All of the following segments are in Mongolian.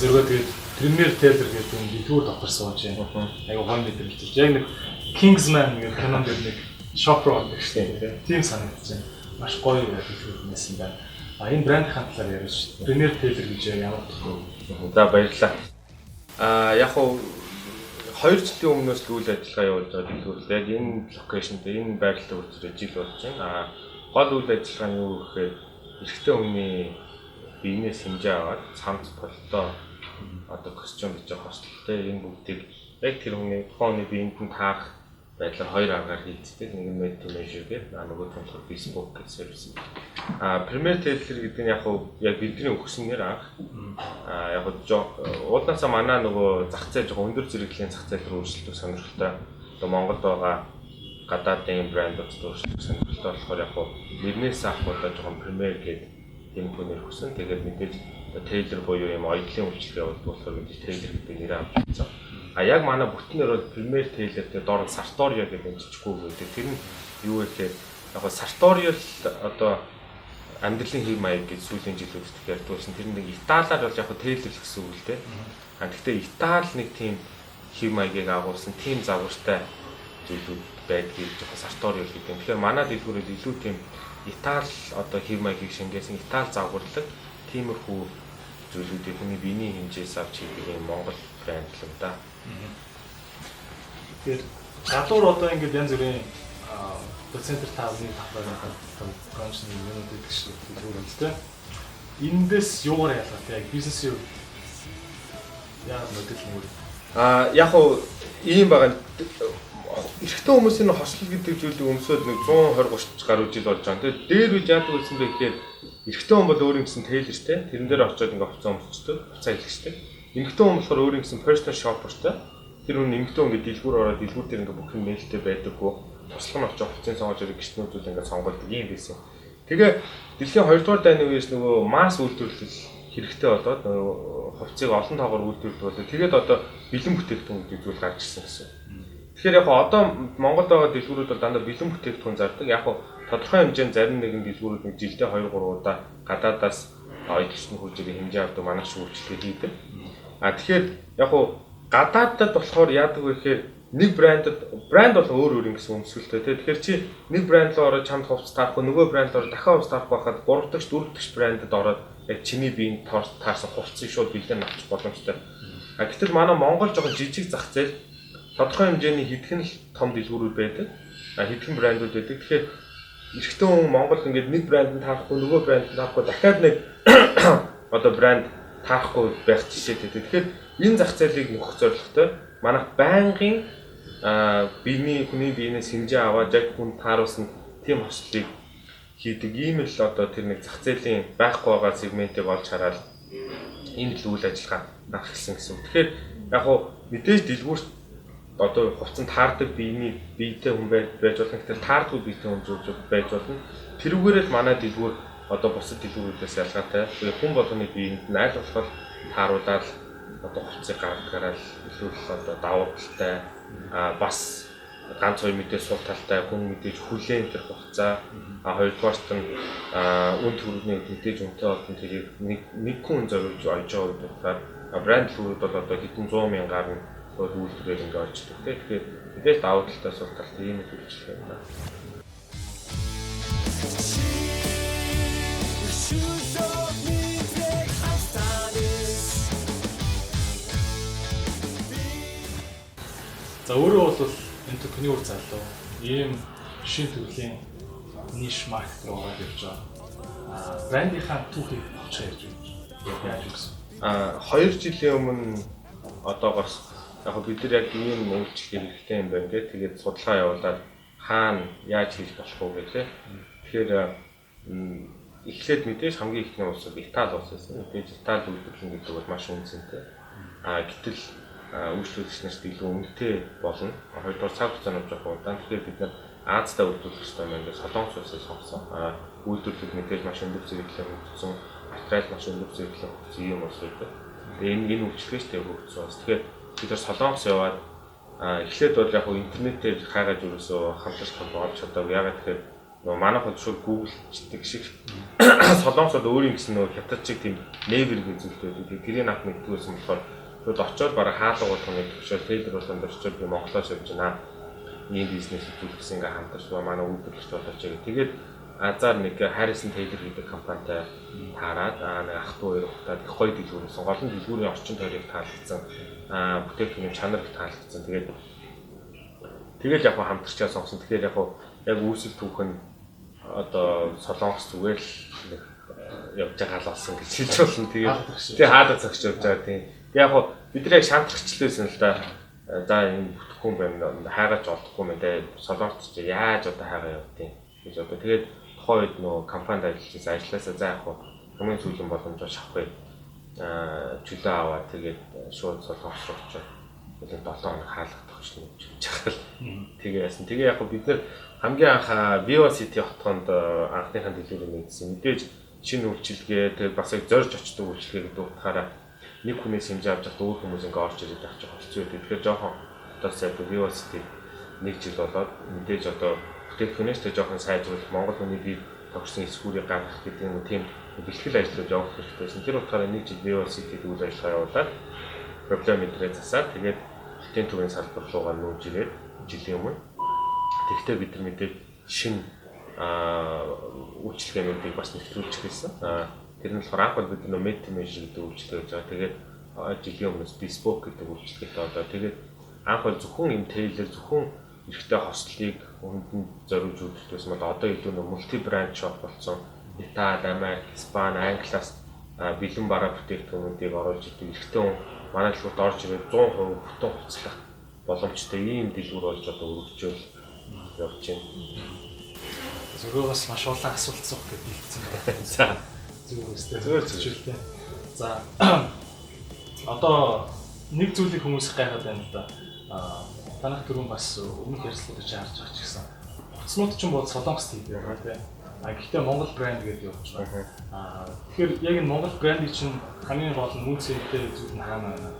зөргөө тэгээд Premier Taylor гэдэг юм дэлгүүр дотор сууж байна. Аяга гон мэдрэлж. Яг нэг Kingsman гэх кинонд нэг Shopro гэдэг шүү дээ. Тийм санагдаж байна. Маш гоё дэлгүүр нэсэн байна. Энэ брэндийн талаар яриад шүү дээ. Premier Taylor гэж ямар тохиол. За баярлалаа. Яг хуу 2 жилийн өмнөөс л үйл ажиллагаа явуулж байгаа дэлгүүр. Яг энэ локейшнд энэ байрлалд үржиж жил болж байна. Гол үйл ажиллагаа нь юу гэхээр эрэгтэй хүний биенээс хэмжээ аваад цамц болтоо одоо костюм гэж хосолтой энэ бүгдийг яг тэр хүний тухайн биеинд нь таах байдлаар хоёр аргаар хийдэг. Нэг нь made to measure гэдэг, нөгөө нь Facebook гэх сервис. Premier Taylor гэдэг нь яг бидний өгснээр яг уулнаасаа манай нөгөө зах зээл жоохон өндөр зэрэглийн зах зээл рүү өрсөлдөх сонирхолтой. Одоо Монголд байгаа гадаадын брэндүүд өөрчлөлт сонирхолтой болохоор яг нэрнээс авахудаа жоохон Premier гэдэг тийм хүнээр хүсэн. Тэгээд мэдээж Taylor буюу юм оёдлын үйлчлэг явуулдаг болохоор мэдээж Taylor гэдэг нэрээ авч ирсэн. Яг манай бүтнээр бол Premier Taylor гэдэг доор Sartorial гэдэг жижиггүй гэдэг. Тэр нь юу вэ гэхээр яг Sartorial одоо амьдралын хэв маяг гэж сүүлийн жилүүдэд ярьдгүйсэн. Тэр нэг Италиар бол яг Taylor гэсэн үг л дээ. Гэхдээ Итали нэг тийм хэв маягийг агуулсан тийм загвартай зүйлүүд байдгийг жоохон Sartorial гэдэг. Тэгэхээр манай дэлгүүрээр илүү тийм Итали одоо хэв маягийг шингээсэн Итали загварлаг тиймэрхүү зүйлүүдийг хүний биений хэмжээс авч хийдэг юм Монгол брэнд л да. Тэгэхээр гадуур одоо ингээд янз бүрийн центр таавны тавхаар конвеншн юмнууд гэдэг шиг зүгээр л дээ. Эндээс юугаар ялгаатай яг бизнесийн яг модель нь үү? Яг уу ийм байгаа. Эрэгтэй хүмүүсийн хослол гэдэг зүйлийг өмсөд нэг 120-30 гаруй жил болж байгаа. Тэгээд дээр үед яадаг гэсэн бэ гэхээр эрэгтэй хүн бол өөр юм гэсэн Taylorтэй. Тэрэн дээр очиод ингээ хувцас өмсчтэй, хувцас илгэжтэй. Эмэгтэй хүн болохоор өөр юм гэсэн personal shopperтэй. Тэр хүн эмэгтэй хүн ингээ дэлгүүр ороод дэлгүүр дээр ингээ бүх юм нээлттэй байдаггүй. Туслах нь очиж хувцсын сонгож ирэх гişтнүүдүүд ингээ сонгодог юм байсан. Тэгээ дэлхийн 2 дугаар дайны үеэс нөгөө масс үйлдвэрлэл хэрэгтэй болоод нөгөө хувцсыг олон тоогоор үйлдвэрлэдэг болоо. Тэгээд одоо бэлэн бүтээгдэхүүн гэдэг зүйл гарч ирсэн гэсэн. Тэгэхээр яг одоо Монголд байгаа дэлгүүрүүд бол дандаа бэлэн бүтээгдэхүүн зардаг. Яг тодорхой хэмжээнд зарим нэгэн дэлгүүрүүд нэг жилдээ 2-3 удаа гадаадаас оёдлын хурцгийн хэмжээ авдаг манай шүүрчлэг хийдэг. Тэгэхээр яг гадаадд болохоор яадаг вэ гэхээр нэг брэнд бол өөр юм гэсэн өмсгөлтэй. Тэгэхээр чи нэг брэнд руу ороод чамд хувцас таахгүй, нөгөө брэнд руу дахиад хувцас таахгүй байхад 3 дахь 4 дахь брэндэд ороод яг чиний биеийн таарсан хувцсыг шууд бэлэн авчих боломжтой. Гэтэл манай Монгол жоохон жижиг зах зээл тодорхой хэмжээний хэдхэн том дэлгүүрүүд байдаг. Хэдхэн брэндүүд байдаг. Тэгэхээр эрэгтэй хүн Монгол ингээд нэг брэнд нь таахгүй, нөгөө брэнд нь таахгүй дахиад нэг одоо брэнд таахгүй байх жишээтэй. Тэгэхээр энэ зах зээлийг нөхөх зорилготой манайх байнгын хүний биенээс хэмжээ аваад яг хүн тааруулсан тийм хослолыг хийдэг. Ийм л одоо тэр нэг зах зээлийн байхгүй байгаа сегментийг олж хараад энэ л үйл ажиллагаа гарах гэсэн үг. Тэгэхээр яг мэдээж дэлгүүрт одоо хувцсан таардаг биетэй хүн байж болно. Тэгэхээр таардгүй биетэй хүн зүүж байж болно. Тэрүүгээрээ л манай дэлгүүр одоо бусад дэлгүүрүүдээс ялгаатай. Хүн болгоны биеинд аль болох тааруулаад одоо хувцсыг гаргагаад илүү л одоо давуу талтай бас ганц хоёр мэдээ суул талтай хүн мэдээж хүлээн тэр хугацаа хоёрдугаарт нь үн төрөлний мэдээж үнэтэй болон тэрийг нэг хүн зориулж ойж байгаа үед болохоор брэнд дэлгүүрүүд бол одоо хэдэн 100 мянгаар нь үйлдвэрээр ингээ очдог. Тэгэхээр мэдээж давуу талтай суул талтай ийм үйлчлэг байна. За өөрөө бол энтерпренeur залуу ийм шин төрлийн ниш маркет руу ороод явж байгаа. Брендийнхаа түүхийг авч ярьж байна. Яаж гэсэн? 2 жилийн өмнө одоогоос яг бид нар яг ийм үйлчлэх хэрэгтэй юм байна гэх тэгээд судалгаа явуулаад хаана яаж хийж болох вэ гэх. Тэгэхээр эхлээд мэдээж хамгийн ихний улс бол Итали улс байсан. Мэдээж Итали үйлдвэрлэл гэдэг бол маш үнэтэй. Гэтэл үйлчлүүлэгчнээс илүү үнэтэй болно. Хоёрдугаар цаг хугацаанд жоох удаан. Тэгэхээр бид нар Азтай үйлдвэрлэх хэрэгтэй юм ингээд Солонгос улсыг сонгосон. Үйлдвэрлэлд мэдээж маш өндөр зэрэглэлээр хөгжсөн, материал маш өндөр зэрэглэлээр хөгжсөн юм улс байдаг. Тэгээд энэ үйлчлэгчтэй хөгжсөн улс. Тэгэхээр бид нар Солонгос яваад эхлээд бол яг интернетээр хайгаж өрөөсөө хамтарч болж чадаагүй. Ягаад гэхээр нөгөө манайх бол шууд Google-чдэг шиг солонгосод өөр юм гэсэн нөгөө хятад шиг тийм never гэж зүйлтэй байдаг. Тэрийг авах нэгдгүйсэн болохоор шууд очоод бараг хаалга болгох нэг төвшөөр трейдер болонд очоод би Монголоос явж байна. Ийм бизнес төлөвлөсөн ингээ хамтарч байгаа манай үйлдвэрлэгч болооч гэх. Тэгээд азар нэг Harrison Taylor гэдэг компанитай таарад нэг ах トゥ хоёр ухтаад их гоё дэлгүүрсэн. Гол нь дэлгүүрийн орчин тойрог таалагдсан. Бүтээгдэхүүний чанар таалагдсан. Тэгээд яг хамтарчаа сонгосон. Тэгэхээр яг үүсэл түүх нь одоо солонгос зүгээр л явж байгаа л болсон гэж хэлж болно. Тэгээд хаалга цагч явж байгаа тийм. Яг бид нар яг шантрагчлээсэн л да. За энэ бүтэхгүй юм байна. Хайгаач олдохгүй юм даа. Солонгос ч яаж одоо хайгаа явдیں۔ гэж одоо тэгээд тухайн үед нөгөө компанид ажиллажсэн ажлаасаа за яг хамгийн сүүлийн боломжоор шавхыг чөлөө аваад тэгээд шууд солонгос руу очиж тэгээд 7 хоног хаалгах гэж чахал тэгээ яасан. Тэгээ яг бид нар хамгийн анх Viva City хотгонд анхныхаа дэлгүүрийг нэгдсэн. Мэдээж шинэ үйлчилгээ тэгээд бас яг зорж очдог үйлчилгээ гэдэг утгаараа нэг хүнээс хэмжээ авч явах өөр хүмүүс ингээ орж ирээд авчих хэцүү байдаг. Тэгэхээр жоохон одоо сайд Viva City нэг жил болоод мэдээж одоо бүтээгдэхүүнээс тэ жоохон сайжруулах Монгол хүний бие тогтсон эсвүүрийг гаргах гэдэг юм тийм бэлтгэл ажлууд явуулах хэрэгтэйсэн. Тэр утгаараа нэг жил Viva City үйл ажиллагаа явуулаад проблем мэдрээ засаад тэгээд хотын төвийн салбар руугаа нүүж ирээд жилийн өмнө. Тэгэхдээ бид нар мэдээ шинэ үйлчилгээнүүдийг бас нэвтрүүлчих гэсэн. Тэр нь болохоор анх бол бид нөө Meta Measure гэдэг үйлчилгээ хийж байгаа. Тэгээд жилийн өмнөөс Bespoke гэдэг үйлчилгээтэй одоо тэгээд анх бол зөвхөн юм tailor зөвхөн эрэгтэй хослыг хүнд зориулж үйлдвэрлэсэн бол одоо илүү нөө multi brand shop болсон. Итали, Америк, Испани, Англиас бэлэн бараа бүтээгдэхүүнүүдийг оруулж ирдэг. Эрэгтэй хүн манай дэлгүүрт орж ирээд 100% бүтэн хувцлах боломжтой ийм дэлгүүр болж одоо өргөжөөл явж байна. Зөрөөгөөс маш олон асуулт зогх гэдэг хэлсэн байна. За зүгээр. За одоо нэг зүйлийг хүмүүс гайхаад байна л да. Танах түрүүн бас өмнөх ярилцлагыг харж байгаа ч гэсэн утаснууд ч юм бол солонгос тийм байгаа тийм. Гэхдээ Монгол брэнд гэдэг явж байгаа. Тэгэхээр яг энэ Монгол брендийг чинь хамгийн гол нь үн цэнтэй зүйл нь хаана байна?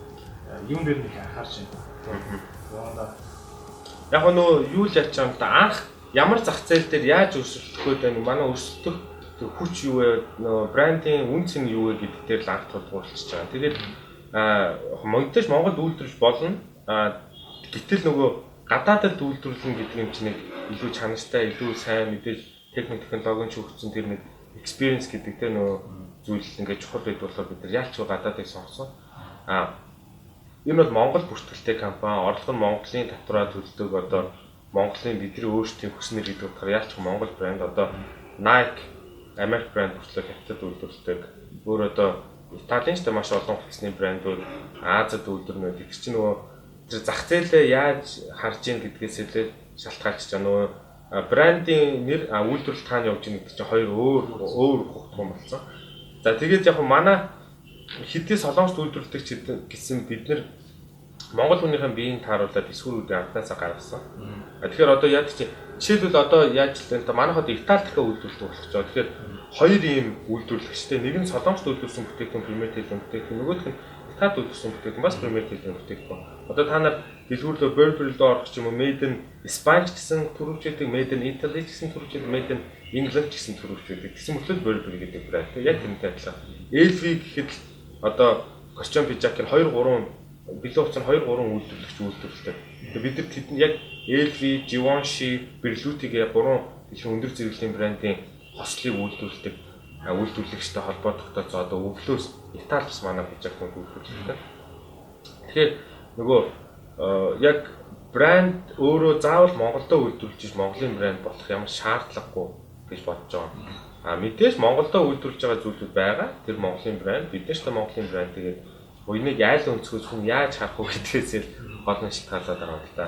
Юун дээр нэг анхаарч байна. Яг нөө юу л яач юм да анх ямар зах зээл дээр яаж өрсөлдөх вэ гэдэг нь манай өрсөлдөх хүч юу вэ? Нөө брендийн үн цэн юу вэ гэдэг дээр л анх тулгуурлаж байгаа. Тэгээд мэдээж Монголд үйлдвэрлэж болно. Гэтэл нөгөө гадаадд үйлдвэрлэн гэдэг юм чинь илүү чанартай, илүү сайн мэдээж техник технологийн хөгжсөн тэр нэг experience гэдэг тэр нөгөө зүйл ингээд чухал байдаг болохоор бид нар яалч гадаадыг сонгосон. Энэ бол Монгол бүртгэлтэй компани, орлого нь Монголын татвараа төлдөг одоо Монголын бидний өөрсдийн хүснэр гэдэг утгаар яалч Монгол брэнд одоо Nike, American брэнд бүртлээ хятад үйлдвэрлэдэг. Өөр одоо Италийн ч маш олон хүчний брэндүүд Азад үйлдвэрлэнэ. Тэр чинь нөгөө тэр зах зээлээ яаж харж ийн гэдгээс илүү шалтгаалж байгаа нөгөө брендийн нэр үйлдвэрлэлт хаана явж байгаа гэдэг чинь хоёр өөр хутгуун болсон. За тэгээд яг манай хэдий солонгост үйлдвэрлэдэг гэсэн бид нар Монгол хүнийхэн биеийг тааруулаад эсвэрүүдээ амтнаасаа гаргасан. Тэгэхээр одоо яад чи жишээлбэл одоо яаж л энэ манайхад Италид үйлдвэрлэлт болох ч байгаа. Тэгэхээр хоёр ийм үйлдвэрлэгчтэй нэг нь солонгост үйлдвэрлэсэн бүтээгдэхүүн премиер хэлбэр бүтээгдэхүүн нөгөөх нь Италид үйлдвэрлэсэн бүтээгдэхүүн бас премиер хэлбэр бүтээгдэхүүн. Одоо та нар дэлгүүрлөө Burberry-д орох ч юм уу Made in Spain гэсэн төрөвчтэй Made in Italy гэсэн төрөвчтэй Made in England гэсэн төрөвчтэй гэсэн мэтлэл Burberry гэдэг брэнд. Яг тэрнтэй адилхан. LV гэхэд одоо костюм пижакын 2-3 билүү уцаа 2-3 үйлдвэрлэгч үйлдвэрлэдэг. Тэгээд бид нар тэдний яг LV, Givenchy, Berluti-гээ 3 их өндөр зэрэглэлийн брендийн хослыг үйлдвэрлэдэг үйлдвэрлэгчтэй холбоотой одоо өглөөс Итали бас манай пижакын үйлдвэрлэдэг. Тэгэхээр нөгөө яг брэнд өөрөө заавал Монголдо үйлдвэрлэж Монголын брэнд болох ямар шаардлагагүй гэж бодож байгаа. Мэдээж Монголдо үйлдвэрлэж байгаа зүйлүүд байгаа. Тэр Монголын брэнд, биднээс ч Монголын брэнд тэгээд буйныг айл өнцгөөс хүн яаж харах вэ гэдгээс л гол нь шалтгаалаад байгаа юм л да.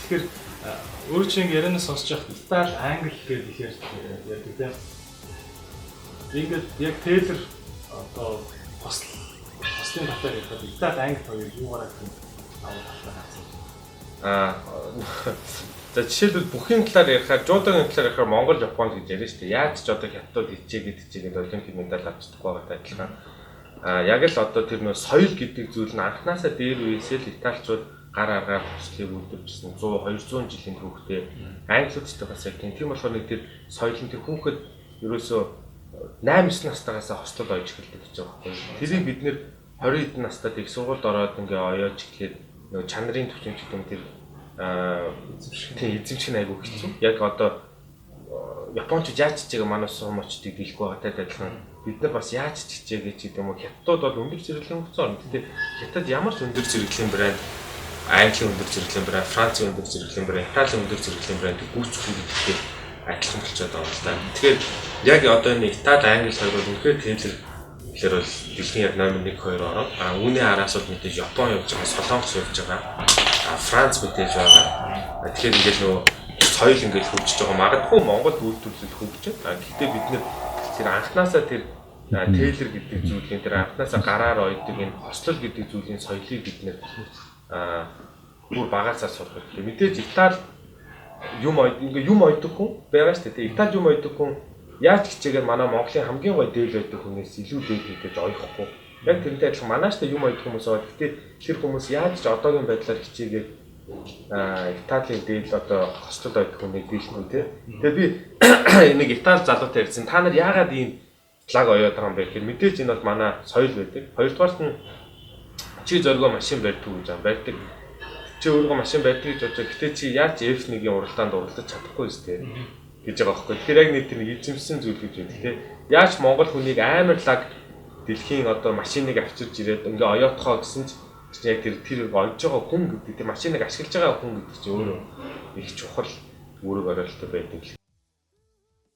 Тэгэхээр өөрөө чинь ярианаас сонсож явах Итали, Англи гэдэг ихээр ярьдаг тийм. Ингээд яг Taylor одоо хослын батар гэдэг Итали, Англи хоёр юугаараа тийм аваад талаа хацсан. За жишээлбэл бүхний талаар ярихаар, жуудаагийн талаар ярихаар Монгол, Японд гэж яриа шүү дээ. Яаж ч одоо хятад хичээгээд олимпик медаль авчдаггүй байгаатай адилхан. Яг л одоо тэр нөө соёл гэдэг зүйл нь анханасаа дээр үесээ л Италичууд гар аргаар хөслийг үлдвэрчсэн 100 200 жилийн түүхтэй англичууд бас яг тийм болохоор нэг тэр соёлын тэр хүүхэд ерөөсөө 8-9 настайгаас хостод ойж эхэлдэг гэж байгаа байхгүй. Тэрийг бид нэр 20 хэдэн настайд их сургуульд ороод ингээ оёож эхлээд нөгөө чанарын төвчмч гэдэг юм тэр эзэмших айгуу хэцүү. Яг одоо Японч яаж чижээг манаас сумочдыг дийлэх байгаатай адилхан бид нар бас яаж чижээгээ ч гэдэг юм уу хятадууд бол өндөр зэрэглэлийн хөгцсөн. Гэтэл хятад ямар ч өндөр зэрэглэлийн брэнд, Английн өндөр зэрэглэлийн брэнд, Францын өндөр зэрэглэлийн брэнд, Италийн өндөр зэрэглэлийн брэнд гүйцэтгэх гэдэгтэй адилхан болчиход байгаа юм байна. Тэгэхээр яг одоо энэ Итали, Англи хоёр бол үнэхээр тэнцэл тэгэхээр бол дэлхийн яг номер 1 2 ороод үүний араас бол мэдээж Япон явж байгаа, Солонгос явж байгаа, Франц мэдээж байгаа. Тэгэхээр ингээд нөгөө соёл ингээд хөгжиж байгаа. Магадгүй Монгол үйлдвэрлэл хөгжиж байна. Гэхдээ бид нэр тэр анханасаа тэр тейлер гэдэг зүйлийн тэр анханасаа гараар ойдог энэ хослол гэдэг зүйлийн соёлыг бид нэр бүр багасаа сурах хэрэгтэй. Мэдээж Итали юм ойдог хүн байгаа шүү дээ. Итали юм ойдог хүн яаж хичээгээр манай Монголын хамгийн гоё дээл байдаг хүнээс илүү дээд гэж ойлгохгүй. Яг тэрнтэй адилхан манааштай юм ойдог хүмүүс байгаа. Гэхдээ тэр хүмүүс яаж ч одоогийн байдлаар хичээгээд Италийн дээл одоо хослол ойдог хүнийг дийлэх үү те. Тэгээ би нэг Итали залуутай ярьсан. Та нар яагаад ийм лаг оёод байгаа юм бэ гэхээр мэдээж энэ бол манай соёл байдаг. Хоёрдугаарт нь чи зоргоо машин барьдаг гэж байгаа барьдаг. Чи өөрөө машин барьдаг гэж бодож. Гэтэ чи яаж F1-ийн уралдаанд уралдаж чадахгүй зү гэж байгаа байхгүй. Тэгэхээр яг нэг тийм эзэмсэн зүйл гэж байна. Тэгэхээр яаж Монгол хүнийг амар лаг дэлхийн одоо машиныг авчирж ирээд ингээ оёотхоо гэсэн чинь яг тэр ойж байгаа хүн гэдэг тийм машиныг ашиглаж байгаа хүн гэдэг чинь өөрөө их чухал үүрэг оролттой байдаг.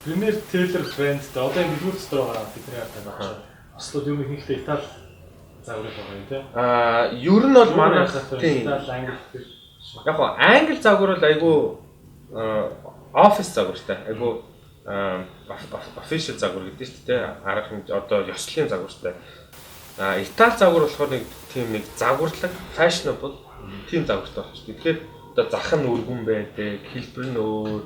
Premier Taylor брэндтэй одоо ингэ дэлгүүр дотор байгаа бидний хардаг байна. Ослод юм ихэнхдээ Итали загвар байгаа юм тийм. Ер нь бол манай Итали, Англи гэх. Яг гоо англи загвар бол айгүй офис загвартай. Айгүй official загвар гэдэг чинь тийм арга хэмжээ одоо ёслолын загвартай. Итали загвар болохоор нэг тийм нэг загварлаг, fashionable тийм загвартай болчихсон. Тэгэхээр одоо зах нь өргөн байдаг, хэлбэр нь өөр,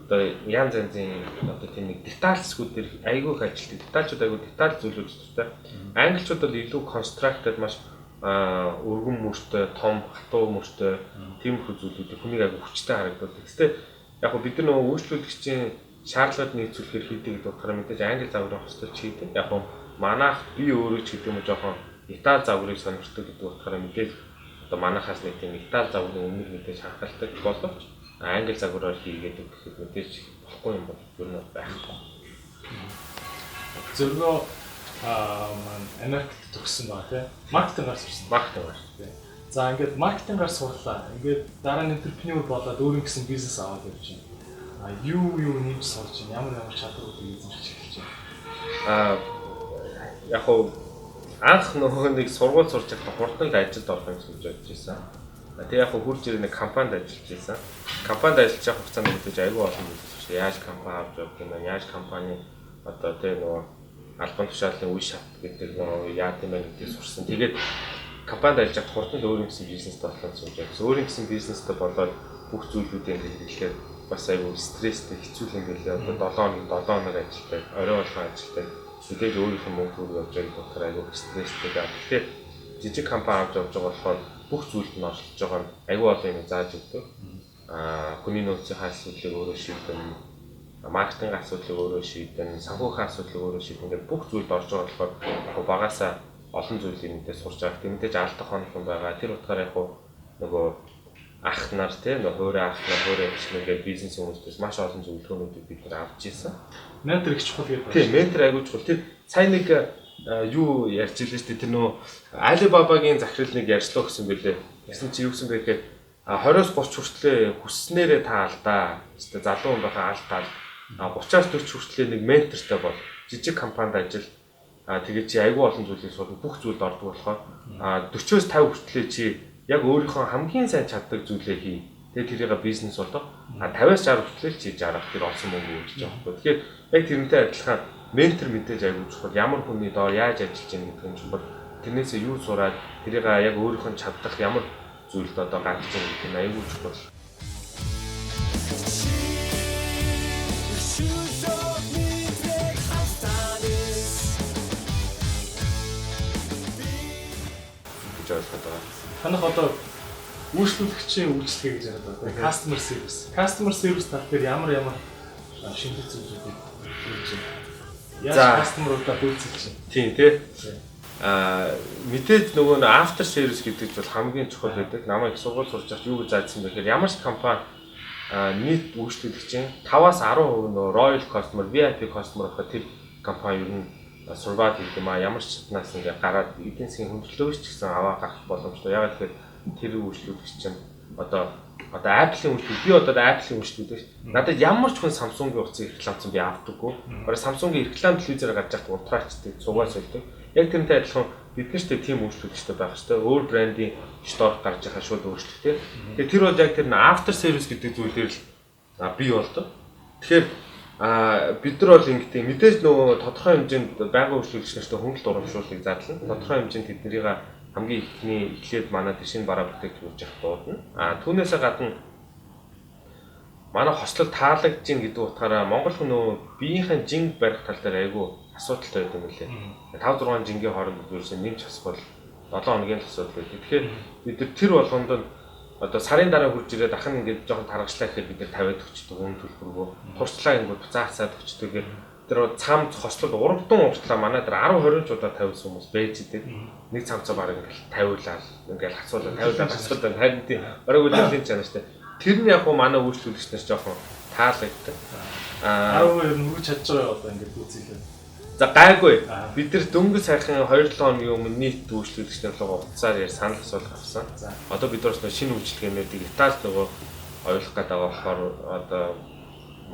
одоо янз янзын одоо тийм нэг деталь зэсгүүд төр айгүй их ажилтдаг. Детальчууд айгүй деталь зүйлүүд төстэй. Англичууд бол илүү constructed маш өргөн мөртэй, том, хатуу мөртэй тиймэрхүү зүйлүүд хүнийг айгүй хүчтэй харагддаг. Гэхдээ яг нь бид нар нөгөө үйлчлүүлэгчийн шаардлагыг нийцүүлэхээр хийдэг гэдэг утгаараа мэдээж англи загварын хөстөлч хийдэг. Яг нь манайх би өөрөө ч гэдэг юм жоохон Итали загварыг сонирхдаг гэдэг утгаараа мэдээж одоо манайхаас нэг тийм Итали загварын өмнө мэдээж ханхалдаг боловч англи загвараар хийгээд гэхэд мэдээж болохгүй юм бол ер нь байхгүй. Зөвлөө Америкт төгссөн баа тийм маркетингаар сурсан. Маркетингаар. За ингээд маркетингаар сурлаа. Ингээд дараа нь энтерпренeur болоод өөр нэгэн бизнес аваад явж байна. Юу нэмж сурч байна? Ямар чадваруудыг эзэмшиж эхэлж байна? Яг хоо анх нөгөө нэг сургууль сурч байхдаа хурдан л ажилд орох юм гэж бодож байсан. Тэгээ яг хурж ирэх нэг компанид ажиллаж байсан. Компанид ажиллаж байгаа хугацаанд мэдээж аюул олон зүйлс яаж компани авч явах юм бэ? Яаж компани одоо тэгээ нөгөө албан тушаалын үе шат гэдэг нөгөө яа тийм байх гэдгийг сурсан. Тэгээд компанид ажиллаж байхад хурдан өөр юм гэсэн бизнестэй болоод сууж байсан. Өөр юм гэсэн бизнестэй болоод бүх зүйлүүдээ ингээд хэлэхээр бас аюул стресстэй хэцүү юм билээ. Одоо 7 хоног ажилтай, орой болгон ажилтай. Мэдээж өөрийнх нь мөнгө явж байгаа болохоор аюул стресстэй гэх. Тэгэхээр жижиг компани авч явж байгаа болохоор бүх зүйлд нь оролцож байгаа нь аюул олон юм зааж өгдөг. Хүний нөөцийн асуудлыг өөрөө шийдэн, маркетинг асуудлыг өөрөө шийдэн, санхүүгийн асуудлыг өөрөө шийдэн. Ингээд бүх зүйлд орж байгаа болохоор яг багасаа олон зүйлийг мэдээ сурч байгаа. Мэдээж алдах хоног юм байгаа. Тэр утгаараа яг нөгөө ах нар тийм өөрөө ах нар өөрөө ихлэгээ бизнес хүмүүстээс маш олон зөвлөгөөнүүдийг бид нар авч ирсэн. Ментор их чухал гэдэг. Тийм, ментор аягүй чухал. Тэр сайн нэг юу ярьж илээ шүү дээ. Тэр нөө Alibaba-гийн захирлыг ярьслаа гэсэн бэлээ. Гэсэн чи юу гэсэн бэ гэхээр 20-30 хүртлээр хүснээрээ та алдаа. Тэ залуу хүн байхаа алдаа. 30-40 хүртлээр нэг ментортой бол жижиг компанид ажил тэгээд чи аягүй олон зүйлийг сурах бүх зүйлд ордог болохоор 40-50 хүртлээр чи яг өөрийнхөө хамгийн сайн чаддаг зүйлээ хий. Тэгээд тэрийг бизнес болдог. 50-60 хүртэл чи жаргах тэр олсон мөнгө үүсэж байгаа байхгүй. Тэгэхээр яг тэрнтэй адилхан ментор мэдээж аягүй чухал. Ямар хүний доор яаж ажиллаж байгаа гэдэг нь чухал. Тэрнээсээ юу сураад тэрийг яг өөрийнхөө чадах ямар зүйлд одоо гарч байгаа гэдэг нь аягүй чухал. гэж ойлгоод байгаа. Танах одоо үйлчлүүлэгчийн үйлчлэгээ гэж яриад байгаа. Customer service. Customer service тал дээр ямар шинжлэх зүйлүүдийг хийж байна. Яаж customer-уудаа үйлчлүүлж байна. Тийм тий. Мэдээж нөгөө after service гэдэг бол хамгийн чухал байдаг. Намайг их сургууль сурч явах юу гэж заажсан бэ гэхээр ямар ч компани нийт үйлчлүүлэгчийн 5-аас 10% нөгөө royal customer, VIP customer гэх тэр компани ер нь survive гэдэг юм а. Ямар ч чаднаас ингээ гараад эдийн засгийн хөндлөлөөс ч гэсэн аваа гарах боломжтой. Яг тэгэхээр тэр үйлчлүүлэгч чинь одоо Apple-ийн үйлчлэл би одоо Apple-ийн үйлчлүүлэгч. Надад ямар ч хүн Samsung-ийн утсыг рекламцсан би авдаггүй. Бараг Samsung-ийн реклам телевизээр гарч байхад унтраачдаг, цугаас өгдөг. Яг тэрнтэй адилхан бид нар ч тийм үйлчлүүлэгчтэй байх хэрэгтэй. Өөр брендийн store гарч байхад шууд өөрчлөлттэй. Тэгэхээр тэр бол яг тэр after service гэдэг зүйлээр л бий болдог. Тэгэхээр бид нар бол ингэдэг мэдээж нөгөө тодорхой хэмжээнд байгаль үйлчлүүлэгч нартай хөндлөлт урамшууллыг зарлана. Тодорхой хэмжээнд тэднийг хамгийн ихний эхлээд манай дэшин бараа бүтээгдэхүүн явах дуудана. Түүнээсээ гадна манай хослол таалагдж ин гэдэг утгаараа Монгол хүн нөгөө биеийнхэн жинг барих тал дээр айгүй асуудалтай байдаг юм лээ. 5-6 жингийн хооронд ерөөсөө нэмж хасвал 7 хоногийн асуудал байдаг. Тэгэхээр бид тэр болгонд одоо сарын дараа хурж ирээд ахын ингээд жоохон таргачлаа гэхэд бид нар 50-д өчтдөг үн төлбөргөө туршлаа ингээд буцаацаад өчтдөг гэхээр тэр цамд хослол урагдан уртлаа манай дээр 10-20 чудаа тавьсан хүмүүс байж идэг. Нэг цамцаа баг ингээд тавиулаад ингээд хасуулаад харин тийм бараг үлээлийн чанаа штэ. Тэр нь яг хуу манай үйлчлүүлэгч нар жоохон таалагддаг. 10% нь хурж чадж байгаа одоо ингээд үүсэлээ. За гайгүй. Бид нар дөнгөж сайхан 2-7 хоногийн өмнө нийт үйлчлүүлэгч нарлага уцаар яар санал асуулт авсан. Одоо бид бас шинэ үйлчлэгээнүүдийг Италид нөгөө ойлгох гэдэг болохоор одоо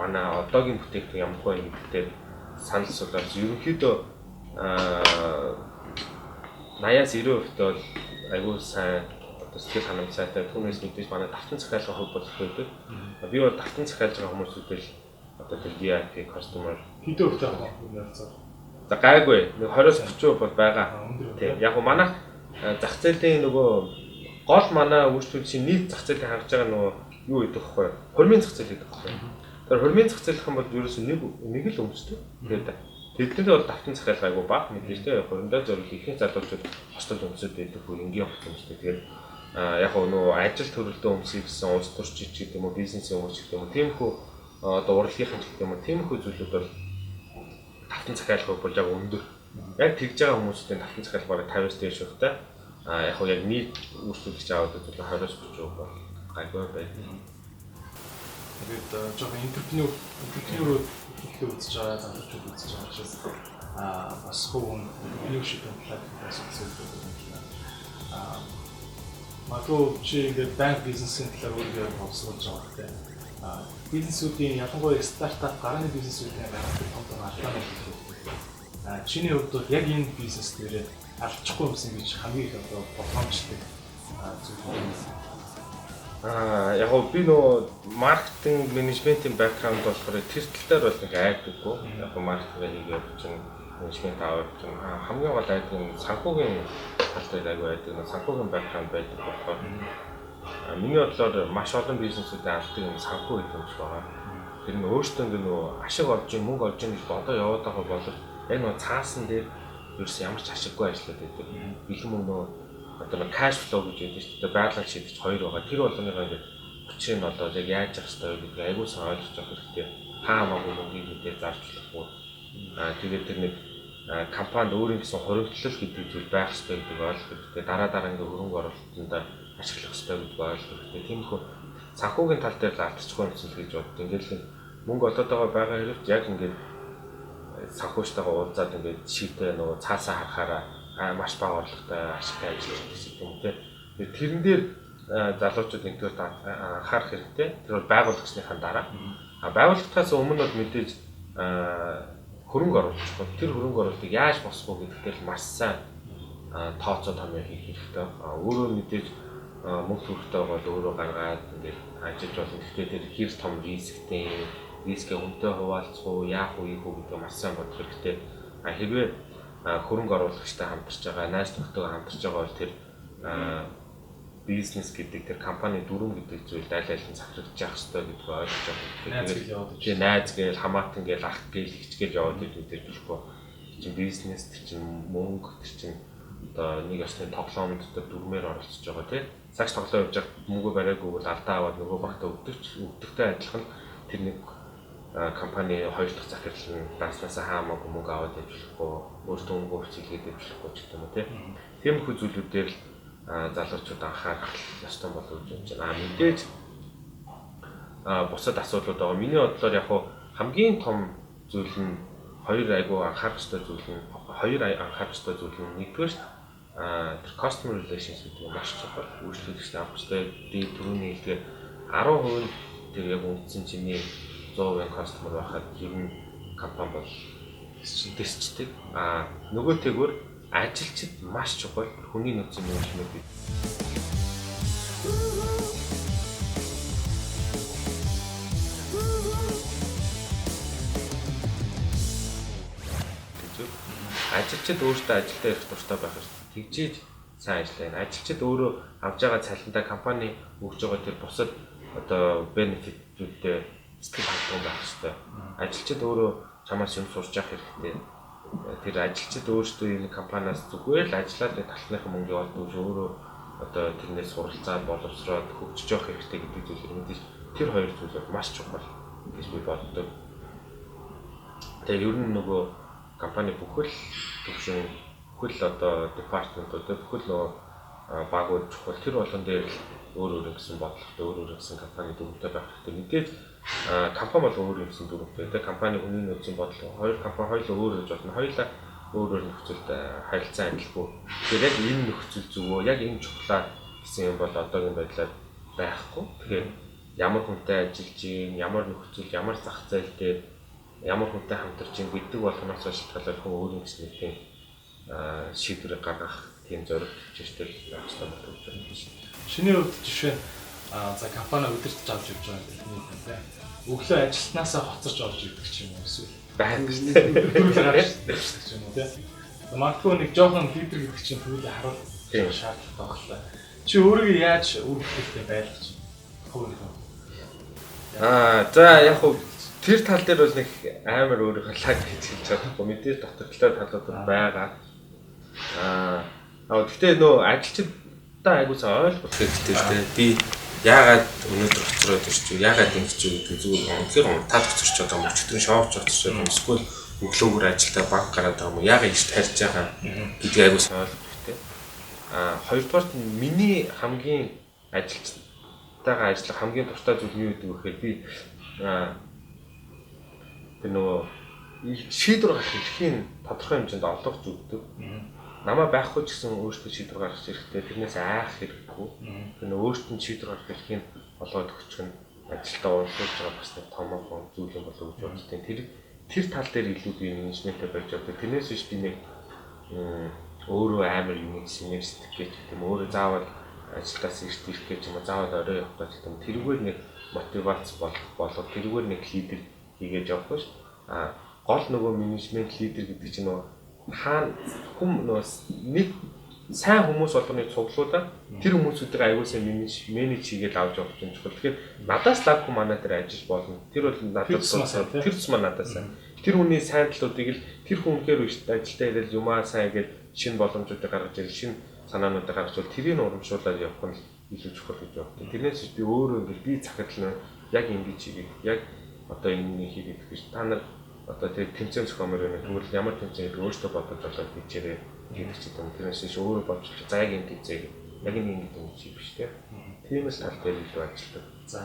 манай одоогийн бүтээгдэхүүн ямар хөө юм гэдэгт санал асуулаад ерөнхийдөө 80-аас 90% бол аюул сайн одоо сэтгэл ханамжтай түүнээс мэдээж манай давтан захиалгын хувь болох байдаг. Би бол давтан захиалж байгаа хүмүүсүүдэл одоо тэр VIP customer хэдэн хувьтай байгаа. За гайгүй. Нэг 20-30% бол байгаа. Тийм. Яг нь манай зах зээлийн нөгөө гол манай үйлчлүүлэгчийн нийт зах зээлийг хангаж байгаа нөгөө юу гэдэг вэ? Хормын зах зээл гэдэг вэ? Тэр хормын зах зээл хэм бол ерөөсөө нэг л өмчтэй. Тэгээд тэднэрт бол давтан захиалга айгүй баг мэдээж тийм. Хормдоо зориулж ихэнх залуучууд хостол өмсөд байдаг бүр энгийн хот өмсдөг. Тэгээд яг нь нөгөө ажил төрөлтөө өмсөй гэсэн улс төрчид гэдэг юм уу, бизнесийн өмсч гэдэг юм уу, тиймэрхүү одоо урлагийнхан гэдэг юм уу, тиймэрхүү зүйлүүд бол давтан захиалга бол яг өндөр. Яг тэгж байгаа хүмүүсийн давтан захиалга бараг 50-аас дээш өгтэй. Яг нь яг нийт үйлчлүүлэгч аваад бол 20-аас 30% бол гайгүй байдаг. Тэгээд жоохон интерпренерүүд ихтэй үзэж байгаа, залуучууд үзэж байгаа учраас бас хувь leadership платформаас үзүүлдэг юм байна. Магадгүй чи ингээд банк бизнесийн талаар өөрөөр боловсруулж байгаа гэдэг. Бизнесүүдийн ялангуяа стартап гарааны бизнесүүдийн том албаны хэлбэр. Чиний хувьд бол яг энэ бизнес дээр алчахгүй юмсан гэж хамгийн их одоо боломжтой зүйл юм. Яг нь би нөгөө маркетинг менежментийн бэкграунд болохоор тэр тал дээр бол нэг айдаггүй. Яг нь маркетинг хийгээд чинь менежмент аваад чинь хамгийн гол айдаг нь санхүүгийн тал дээр айгүй айдаг. Санхүүгийн бэкграунд байдаг болохоор миний бодлоор маш олон бизнесүүдийн алдаг юм санхүү хэлбэрч байгаа. Тэр нь өөртөө нөгөө ашиг олж, мөнгө олж гэж одоо яваад байгаа бол яг нөгөө цаасан дээр ерөөс ямар ч ашиггүй ажиллаад байдаг. Бэлэн мөнгө нөгөө одоо cash flow гэж яддаг шүү дээ. Байрлал шийдэж хоёр байгаа. Тэр болгоныхоо ингээд хүчийг нь одоо яг яаж явах хэрэгтэй гэдгийг аягүй сайн ойлгож авах хэрэгтэй. Хаамаагүй мөнгөийг мэдээ зарж болохгүй. Тэгээд тэр нэг компанид өөрийн гэсэн хоригдлол гэдэг зүйл байх хэрэгтэй гэдгийг ойлгох хэрэгтэй. Дараа ингээд хөрөнгө оруулалтанд ашиглах хэрэгтэй гэдгийг ойлгох хэрэгтэй. Тиймэрхүү санхүүгийн тал дээр л алдчихгүй юм зүйл гэж боддог. Ингээд л мөнгө олоод байгаа хэрэгч яг ингээд санхүүжтэйгээ уулзаад ингээд шийдээ нөгөө цаасаа харахаараа маш бага орлоготой ашигтай ажиллаж байгаа юм тийм. Тэрэн дээр залуучууд нэгдүгээр анхаарах хэрэгтэй. Тэр бол байгуулагчныхаа дараа. Байгууллагатаас өмнө бол мэдээж хөрөнгө оруулах. Тэр хөрөнгө оруулалтыг яаж босгох гэдэгт л маш сайн тооцоо томьёо хийх хэрэгтэй. Өөрөө мэдээж мөнгө төрөхтэй бол өөрөө гаргаад ингээд ажиллаж болно. Гэхдээ тэр хэр том рисктэй, рискээ үнэтэй хуваалцах уу, яах уу гэдэг маш сайн бодох хэрэгтэй. Хэрвээ хөрөнгө оруулагчтай хамтарч байгаа, найз нөхдөйгөө хамтарч байгаа бол тэр бизнес гэдэг тэр компани дүрм гэдэг зүйл аль аль нь захирагдж явах хэрэгтэй гэдгийг ойлгож байгаа. Тэгээд найз гээл хамаатан гээл ах гээл хич гээл яваад идэв тэр болохгүй. Тэр чинь бизнес, тэр чинь мөнгө, тэр чинь одоо нэг ясны тоглоомд дүрмээр оролцож байгаа тийм. Сагс тоглоом явж байгаа мөнгө бариагүй бол алдаа аваад нөгөө багтаа өгдөгтэй адилхан тэр нэг компани хоёр дахь захирал нь данснасаа хаамаагүй мөнгө аваад явуулахгүй өөртөө мөнгө хөвцөлгээд явуулахгүй ч гэдэг юм уу тийм. Тиймэрхүү зүйлүүдээр л залуучууд анхаарах ёстой болов уу гэж байна. Мэдээж бусад асуудлууд байгаа. Миний бодлоор яг хамгийн том зүйл нь хоёр анхаарах ёстой зүйл нь нэгдүгээр тэр customer relations гэдэг нь маш чухал. Үйлчлэгчтэй авахчтай дээд түрүүний хэлдгээр 10% тэр яг үндсэн чиний 100% customer байхад ер нь компани бол дэсчдэг. Нөгөө тэгвэр ажилчид маш чухал. Хүний нөөцийн менежмент ажилчид өөртөө ажилдаа их дуртай байх хэрэгтэй. Тэгжээж сайн ажиллана. Ажилчид өөрөө авж байгаа цалинтай компани өгж байгаа тэр бусад одоо бенефитүүдтэй сэтгэл хангалуун байх хэрэгтэй. Ажилчид өөрөө чамаас юм сурч явах хэрэгтэй. Тэр ажилчид өөрсдөө энэ компаниас зүгээр л ажиллаад талхныхан мөнгө олдож өөрөө одоо тэрнээс суралцаад боловсроод хөгжиж явах хэрэгтэй гэдэг зүйлээр мэдээж тэр хоёр зүйл маш чухал гэж би боддог. Тэгээ ер нь нөгөө компани бүхэл төвшин бүхэл одоо департаментууд бүхэл нөгөө багууд чухал тэр болгон дээр өөр гэсэн бодлоготой өөр гэсэн компани дүрмтэй байх хэрэгтэй. Мэдээж компани бол өөр гэсэн дүрмтэй. Тэгээ компани хүний нөөцийн бодлого хоёр компани хоёулаа өөр гэж болно. Хоёулаа өөр нөхцөлд харилцаа адилгүй. Тэгэхээр яг энэ нөхцөл зүгөө яг энэ чухлаа гэсэн юм бол одоогийн байдлаар байхгүй. Тэгэхээр ямар хүнтэй ажиллаж гин, ямар нөхцөл, ямар зах зээл дээр ямар хүнтэй хамтарч ин гэдэг болгоноос шалтгаалаад хүн өөр нэг тийм шийдвэр гаргах тийм зорилт чижтэй байх хэрэгтэй болов уу гэж байна. Шиний хувьд жишээ за компани удирдах авч явж байгаа гэдэг нь өглөө ажилтнаасаа хоцорч орж ирдэг ч юм уу эсвэл байх гэсэн. Төрүүлээ гарч ирдэг ч юм уу тийм. Магадгүй нэг жоохон лидер гэдэг чинь төрүүлээ харуулах шаардлагатай багтаа. Чи өөрийгөө яаж өөрчлөлттэй байлгаж байна? За яг хөө тэр тал дээр бол нэг амар өөрийнхөө лаг гэж хэлж чадахгүй. Мэдээж дутагдaltaй талууд байгаа. Гэхдээ нөө ажилчдаа айгуу сайн ойлгох хэрэгтэй. Би яагаад өнөөдөр хоцроод ирч юу, яагаад ингэж юу гэдэг зүгээр үнхээр унтаад хоцорч байгаа юм. Өчтөр шоуч хоцорч байгаа юм. Эсвэл өглөөгөр ажилдаа банк гараад байгаа юм. Яагаад ийш тарьж байгаа гэдгийг айгуу сайн ойлгох хэрэгтэй. Хоёрдугаарт миний хамгийн ажилчтайгаа ажиллах хамгийн дуртай зүйл юу гэдэг вэ гэхээр би тэр нөгөө шийдвэр гаргах эрхийн тодорхой хэмжээнд олгож өгдөг. Намаа байхгүй ч гэсэн өөртөө шийдвэр гаргах хэрэгтэй. Тэрнээс айх хэрэггүй. Тэр нөгөө өөртөө шийдвэр гаргах эрхийн олгоод өгчих нь ажилдаа ууршуулж байгаа бас нэг том зүйл юм болов уу гэж боддیں۔ Тэр тал дээр илүү би менежменттэй байж байгаа. Тэрнээс биш би нэг өөрөө амар юм синерстэй гэж юм. Өөрөө заавал ажилдаас ирэх гэж юм уу, заавал орой явах гэж юм. Тэрүүгээр нэг мотивац болох, тэрүүгээр нэг лидер хийгээд явах биш. Гол нөгөө менежмент лидер гэдэг чинь нөгөө хаана нэг сайн хүмүүс болгоны цуглуулаа тэр хүмүүсүүдийг аягүй сайн менеж хийгээд авч явах юм чухал. Тэгэхээр надаас лавгүй манай дээр ажиллаж болно. Тэр бол надад тэр цэс надаас. Тэр хүний сайн талуудыг л тэр хүнхээр ажилдаа ирэл юмаа сайн гэж шинэ боломжуудыг гаргаж ирэл шинэ санаануудыг гаргаж ирэл тэрийг урамшуулаад явах нь илүү чухал гэж байна. Тэрнээс би өөрөө ингээд би захирал нь яг ингэж хийгээд яг одоо энэ хийгээд гэж та нар одоо тэр тэмцээн зохиомор байна. Тэгвэл ямар тэмцээн гэдэг өөртөө бодож болоод хийчээрээ гэдэг ч юм. Тэрнээс чи өөрөө бодчих. За яг энэ тэмцээг яг энэ гэдэг юм чи биш те. Тиймээс тал дээр илүү ажилладаг. За